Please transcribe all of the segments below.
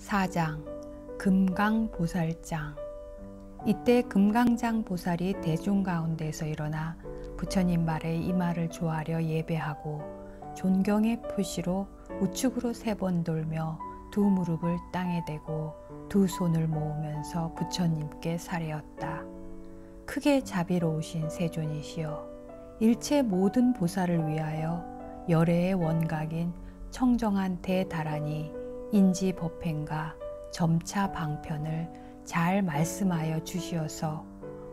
4장 금강보살장. 이때 금강장 보살이 대중 가운데서 일어나 부처님 말에 이마를 조아려 예배하고 존경의 표시로 우측으로 3번 돌며 두 무릎을 땅에 대고 두 손을 모으면서 부처님께 사례었다. 크게 자비로우신 세존이시여, 일체 모든 보살을 위하여 열애의 원각인 청정한 대다란이 인지법행과 점차 방편을 잘 말씀하여 주시어서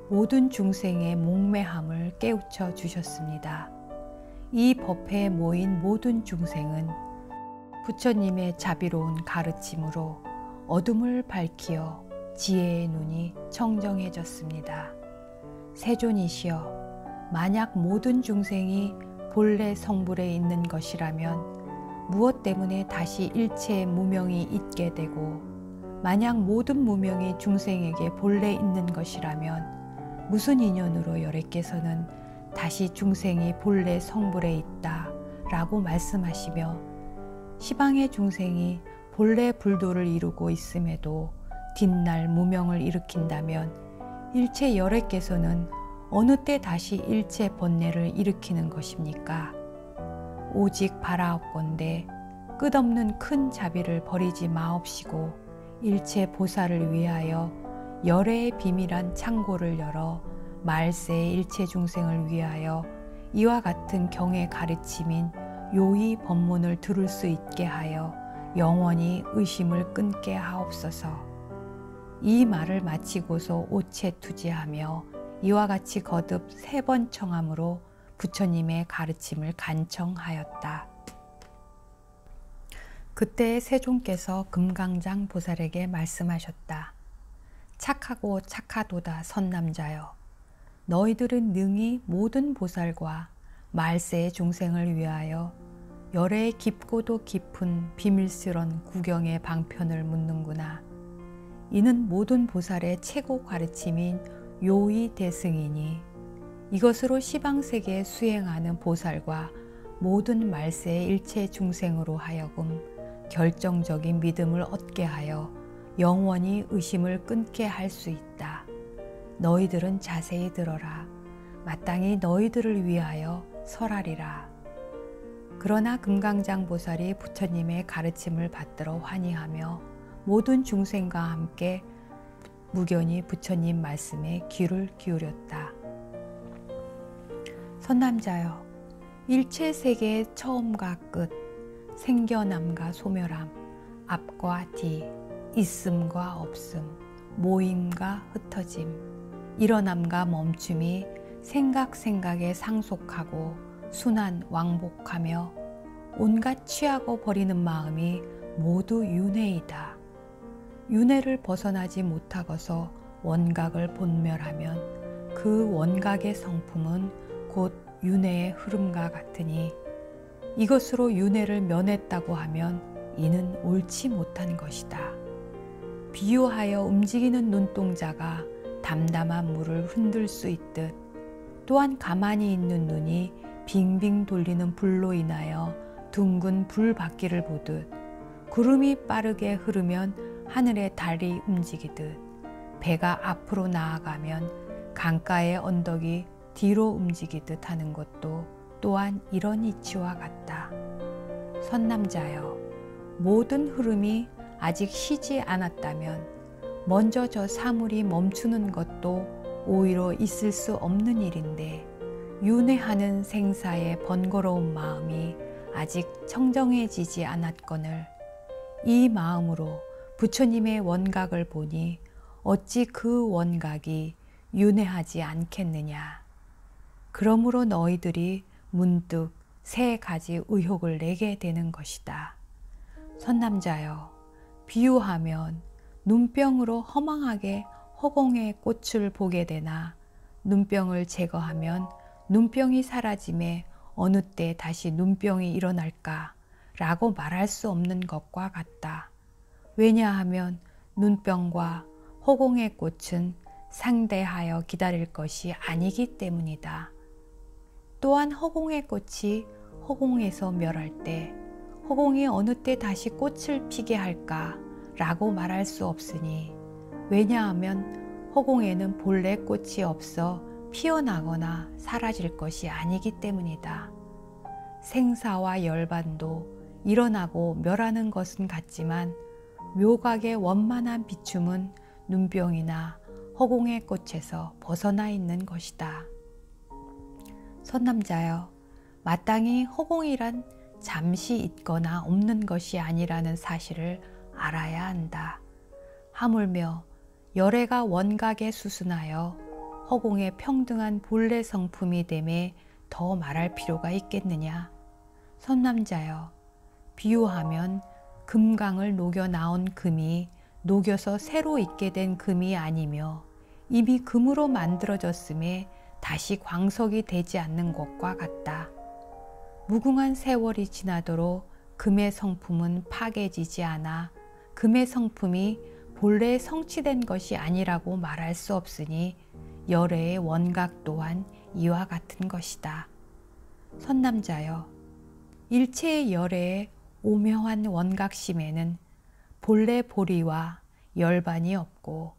모든 중생의 목매함을 깨우쳐 주셨습니다. 이 법회에 모인 모든 중생은 부처님의 자비로운 가르침으로 어둠을 밝히어 지혜의 눈이 청정해졌습니다. 세존이시여, 만약 모든 중생이 본래 성불에 있는 것이라면 무엇 때문에 다시 일체의 무명이 있게 되고, 만약 모든 무명이 중생에게 본래 있는 것이라면 무슨 인연으로 여래께서는 다시 중생이 본래 성불에 있다 라고 말씀하시며, 시방의 중생이 본래 불도를 이루고 있음에도 뒷날 무명을 일으킨다면 일체 열애께서는 어느 때 다시 일체 번뇌를 일으키는 것입니까? 오직 바라옵건대 끝없는 큰 자비를 버리지 마옵시고 일체 보살을 위하여 열애의 비밀한 창고를 열어 말세의 일체 중생을 위하여 이와 같은 경의 가르침인 요의 법문을 들을 수 있게 하여 영원히 의심을 끊게 하옵소서. 이 말을 마치고서 옷에 투지하며 이와 같이 거듭 3번 청함으로 부처님의 가르침을 간청하였다. 그때 세존께서 금강장 보살에게 말씀하셨다. 착하고 착하도다 선남자여, 너희들은 능히 모든 보살과 말세의 중생을 위하여 열애의 깊고도 깊은 비밀스런 구경의 방편을 묻는구나. 이는 모든 보살의 최고 가르침인 요의 대승이니 이것으로 시방세계에 수행하는 보살과 모든 말세의 일체 중생으로 하여금 결정적인 믿음을 얻게 하여 영원히 의심을 끊게 할 수 있다. 너희들은 자세히 들어라. 마땅히 너희들을 위하여 설하리라. 그러나 금강장 보살이 부처님의 가르침을 받들어 환희하며 모든 중생과 함께 무견히 부처님 말씀에 귀를 기울였다. 선남자여, 일체 세계의 처음과 끝, 생겨남과 소멸함, 앞과 뒤, 있음과 없음, 모임과 흩어짐, 일어남과 멈춤이 생각에 상속하고 순환 왕복하며 온갖 취하고 버리는 마음이 모두 윤회이다. 윤회를 벗어나지 못하고서 원각을 본멸하면 그 원각의 성품은 곧 윤회의 흐름과 같으니 이것으로 윤회를 면했다고 하면 이는 옳지 못한 것이다. 비유하여 움직이는 눈동자가 담담한 물을 흔들 수 있듯, 또한 가만히 있는 눈이 빙빙 돌리는 불로 인하여 둥근 불바퀴를 보듯, 구름이 빠르게 흐르면 하늘의 달이 움직이듯, 배가 앞으로 나아가면 강가의 언덕이 뒤로 움직이듯 하는 것도 또한 이런 이치와 같다. 선남자여, 모든 흐름이 아직 쉬지 않았다면 먼저 저 사물이 멈추는 것도 오히려 있을 수 없는 일인데, 윤회하는 생사의 번거로운 마음이 아직 청정해지지 않았거늘 이 마음으로 부처님의 원각을 보니 어찌 그 원각이 윤회하지 않겠느냐. 그러므로 너희들이 문득 3가지 의혹을 내게 되는 것이다. 선남자여, 비유하면 눈병으로 허망하게 허공의 꽃을 보게 되나, 눈병을 제거하면 눈병이 사라짐에 어느 때 다시 눈병이 일어날까 라고 말할 수 없는 것과 같다. 왜냐하면 눈병과 허공의 꽃은 상대하여 기다릴 것이 아니기 때문이다. 또한 허공의 꽃이 허공에서 멸할 때 허공이 어느 때 다시 꽃을 피게 할까 라고 말할 수 없으니, 왜냐하면 허공에는 본래 꽃이 없어 피어나거나 사라질 것이 아니기 때문이다. 생사와 열반도 일어나고 멸하는 것은 같지만 묘각의 원만한 비춤은 눈병이나 허공의 꽃에서 벗어나 있는 것이다. 선남자여, 마땅히 허공이란 잠시 있거나 없는 것이 아니라는 사실을 알아야 한다. 하물며 열애가 원각에 수순하여 허공의 평등한 본래 성품이 됨에 더 말할 필요가 있겠느냐. 선남자여, 비유하면 금강을 녹여 나온 금이 녹여서 새로 있게 된 금이 아니며 이미 금으로 만들어졌음에 다시 광석이 되지 않는 것과 같다. 무궁한 세월이 지나도록 금의 성품은 파괴지지 않아 금의 성품이 본래 성취된 것이 아니라고 말할 수 없으니 열애의 원각 또한 이와 같은 것이다. 선남자여, 일체의 열애의 오묘한 원각심에는 본래 보리와 열반이 없고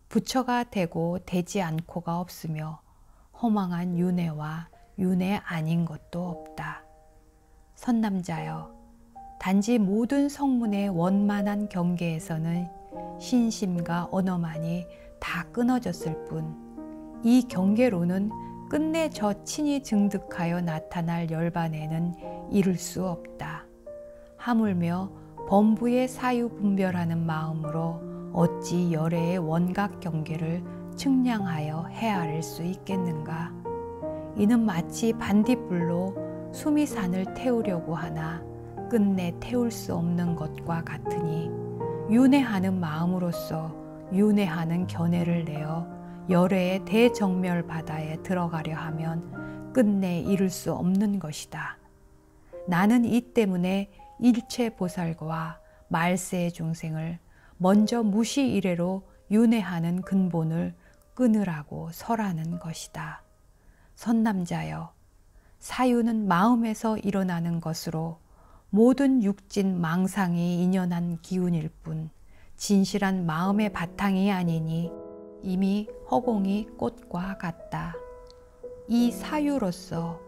부처가 되고 되지 않고가 없으며 허망한 윤회와 윤회 아닌 것도 없다. 선남자여, 단지 모든 성문의 원만한 경계에서는 신심과 언어만이 다 끊어졌을 뿐, 이 경계로는 끝내 저 친히 증득하여 나타날 열반에는 이룰 수 없다. 하물며 범부의 사유 분별하는 마음으로 어찌 열애의 원각 경계를 측량하여 헤아릴 수 있겠는가. 이는 마치 반딧불로 수미산을 태우려고 하나 끝내 태울 수 없는 것과 같으니, 윤회하는 마음으로써 윤회하는 견해를 내어 열애의 대정멸 바다에 들어가려 하면 끝내 이룰 수 없는 것이다. 나는 이 때문에 일체 보살과 말세의 중생을 먼저 무시 이래로 윤회하는 근본을 끊으라고 설하는 것이다. 선남자여, 사유는 마음에서 일어나는 것으로 모든 육진 망상이 인연한 기운일 뿐 진실한 마음의 바탕이 아니니 이미 허공이 꽃과 같다. 이 사유로서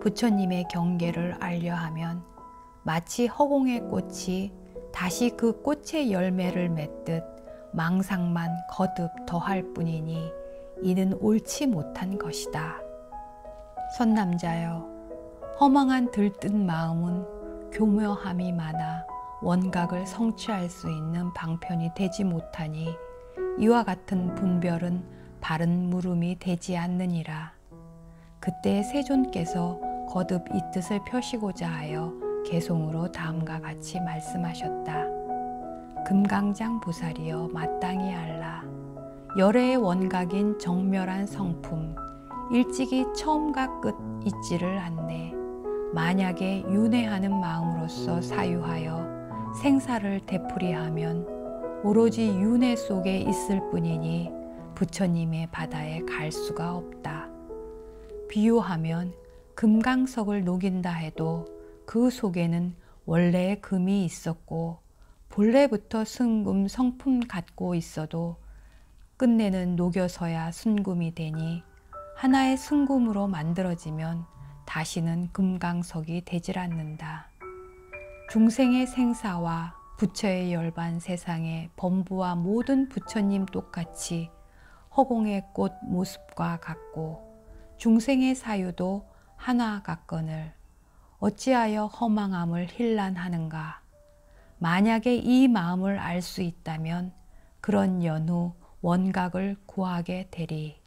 부처님의 경계를 알려하면 마치 허공의 꽃이 다시 그 꽃의 열매를 맺듯 망상만 거듭 더할 뿐이니 이는 옳지 못한 것이다. 선남자여, 허망한 들뜬 마음은 교묘함이 많아 원각을 성취할 수 있는 방편이 되지 못하니 이와 같은 분별은 바른 물음이 되지 않느니라. 그때 세존께서 거듭 이 뜻을 펴시고자 하여 개송으로 다음과 같이 말씀하셨다. 금강장 보살이여, 마땅히 알라. 열애의 원각인 정멸한 성품, 일찍이 처음과 끝 있지를 않네. 만약에 윤회하는 마음으로서 사유하여 생사를 되풀이하면 오로지 윤회 속에 있을 뿐이니 부처님의 바다에 갈 수가 없다. 비유하면 금강석을 녹인다 해도 그 속에는 원래의 금이 있었고 본래부터 순금 성품 갖고 있어도 끝내는 녹여서야 순금이 되니 하나의 순금으로 만들어지면 다시는 금강석이 되질 않는다. 중생의 생사와 부처의 열반 세상의 범부와 모든 부처님 똑같이 허공의 꽃 모습과 같고 중생의 사유도 하나 같거늘 어찌하여 허망함을 힐난하는가. 만약에 이 마음을 알 수 있다면 그런 연후 원각을 구하게 되리.